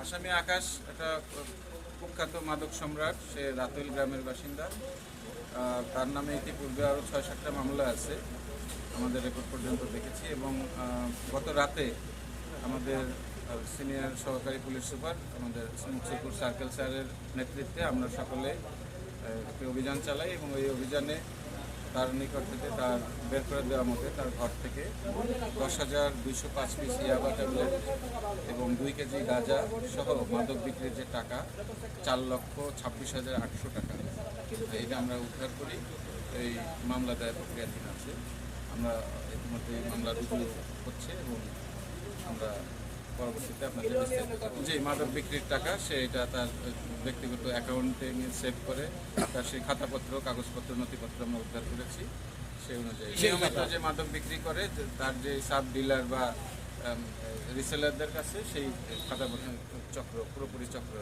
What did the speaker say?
আসামি আকাশ একটা কুখ্যাত মাদক সম্রাট, সে রাতুল গ্রামের বাসিন্দা। তার নামে ইতিপূর্বে আরও ৬-৭টা মামলা আছে আমাদের রেকর্ড পর্যন্ত দেখেছি। এবং গত রাতে আমাদের সিনিয়র সহকারী পুলিশ সুপার আমাদের মুকসুদপুর সার্কেল স্যারের নেতৃত্বে আমরা সকলে একটি অভিযান চালাই এবং ওই অভিযানে তার নিকট থেকে তার বের করে দেওয়া মতে তার ঘর থেকে 10,205 পিস ইয়াবা ট্যাবলেট এবং 2 কেজি গাঁজা সহ মাদক বিক্রির যে টাকা 4,26,800 টাকা, এটা আমরা উদ্ধার করি। এই মামলা দায়ের প্রক্রিয়াধীন আছে। আমরা ইতিমধ্যে মামলা রুজু হচ্ছে এবং আমরা পরবর্তীতে আপনাদের যে মাদক বিক্রির টাকা সে এটা তার ব্যক্তিগত অ্যাকাউন্টে সেভ করে তার সেই খাতাপত্র, কাগজপত্র, নথিপত্র আমরা উদ্ধার করেছি। সেই অনুযায়ী নিয়মিত যে মাদক বিক্রি করে তার যে সাব ডিলার বা রিসেলারদের কাছে সেই খাতাপত্র চক্র পুরোপুরি চক্র।